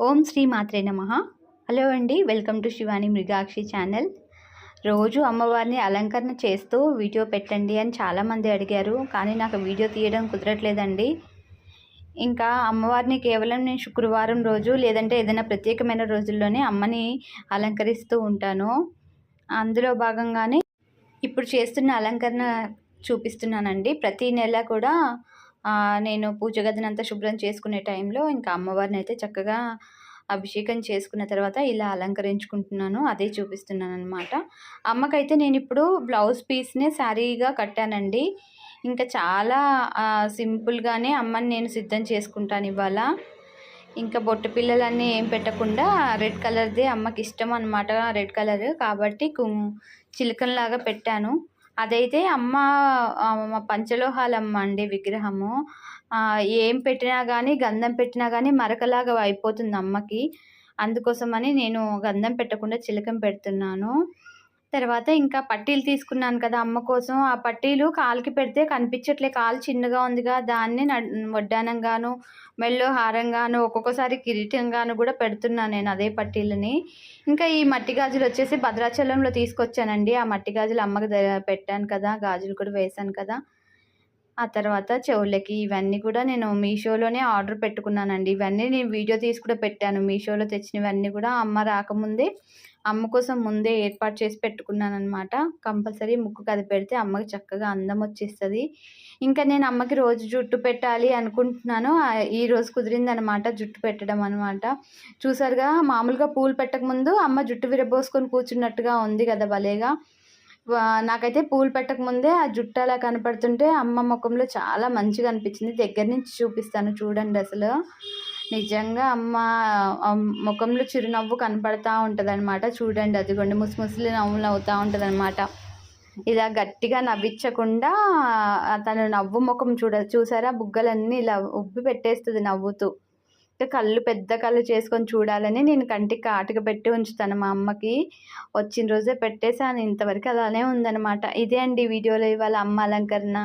ఓం శ్రీ మాత్రే నమః. హలో అండి, welcome to Shivani Mrugakshi channel. రోజు అమ్మవారిని అలంకరణ చేస్తూ వీడియో పెట్టండి అని చాలామంది అడిగారు, కానీ నాకు వీడియో తీయడం కుదరట్లేదండి. ఇంకా అమ్మవారిని కేవలం నేను శుక్రవారం రోజు లేదంటే ఏదైనా ప్రత్యేకమైన రోజుల్లోనే అమ్మని అలంకరిస్తూ ఉంటాను. అందులో భాగంగానే ఇప్పుడు చేస్తున్న అలంకరణ చూపిస్తున్నానండి. ప్రతి నెల కూడా నేను పూజ గదినంతా శుభ్రం చేసుకునే టైంలో ఇంకా అమ్మవారిని అయితే చక్కగా అభిషేకం చేసుకున్న తర్వాత ఇలా అలంకరించుకుంటున్నాను. అదే చూపిస్తున్నానన్నమాట. అమ్మకైతే నేను ఇప్పుడు బ్లౌజ్ పీస్‌నే శారీగా కట్టానండి. ఇంకా చాలా సింపుల్‌గానే అమ్మని నేను సిద్ధం చేసుకుంటాను ఇవాళ. ఇంకా బొట్టు పిల్లలన్నీ ఏం పెట్టకుండా రెడ్ కలర్‌దే అమ్మకి ఇష్టం అనమాట, రెడ్ కలర్ కాబట్టి చిలకల్లాగా పెట్టాను. అదైతే అమ్మ పంచలోహాలమ్మ అండి విగ్రహము. ఏం పెట్టినా కానీ, గంధం పెట్టినా కానీ మరకలాగా అయిపోతుంది అమ్మకి. అందుకోసమని నేను గంధం పెట్టకుండా చిలకం పెడుతున్నాను. తర్వాత ఇంకా పట్టీలు తీసుకున్నాను కదా అమ్మ కోసం. ఆ పట్టీలు కాలికి పెడితే కనిపించట్లే, కాలు చిన్నగా ఉందిగా, దాన్ని వడ్డానంగాను, మెడలో హారంగాను, ఒక్కొక్కసారి కిరీటంగాను కూడా పెడుతున్నాను నేను అదే పట్టీలని. ఇంకా ఈ మట్టి గాజులు వచ్చేసి భద్రాచలంలో తీసుకొచ్చానండి. ఆ మట్టి గాజులు అమ్మకి పెట్టాను కదా, గాజులు కూడా వేశాను కదా. ఆ తర్వాత చెవులకి ఇవన్నీ కూడా నేను మీషోలోనే ఆర్డర్ పెట్టుకున్నానండి. ఇవన్నీ నేను వీడియో తీసి కూడా పెట్టాను. మీషోలో తెచ్చినవన్నీ కూడా అమ్మ రాకముందే, అమ్మ కోసం ముందే ఏర్పాటు చేసి పెట్టుకున్నానమాట. కంపల్సరీ ముక్కుకు అది పెడితే అమ్మకి చక్కగా అందం వచ్చేస్తుంది. ఇంకా నేను అమ్మకి రోజు జుట్టు పెట్టాలి అనుకుంటున్నాను. ఈరోజు కుదిరిందనమాట జుట్టు పెట్టడం అనమాట. చూసారుగా, మామూలుగా పూలు పెట్టకముందు అమ్మ జుట్టు విరబోసుకొని కూర్చున్నట్టుగా ఉంది కదా భలేగా. నాకైతే పూలు పెట్టకముందే ఆ జుట్టు అలా కనపడుతుంటే అమ్మ ముఖంలో చాలా మంచిగా అనిపించింది. దగ్గర నుంచి చూపిస్తాను చూడండి. అసలు నిజంగా అమ్మ ముఖంలో చిరునవ్వు కనపడతా ఉంటుందన్నమాట. చూడండి, అదిగోండి ముసిముసిలి నవ్వులు నవ్వుతూ ఉంటుందన్నమాట. ఇలా గట్టిగా నవ్వించకుండా తను నవ్వు ముఖం చూసారా, బుగ్గలన్నీ ఇలా ఉబ్బి పెట్టేస్తుంది నవ్వుతూ. కళ్ళు పెద్ద కళ్ళు చేసుకొని చూడాలని నేను కంటికి కాటుక పెట్టి ఉంచుతాను మా అమ్మకి. వచ్చిన రోజే పెట్టేసాను, ఇంతవరకు అలానే ఉందన్నమాట. ఇదే అండి వీడియోలో ఇవాళ అమ్మ అలంకరణ.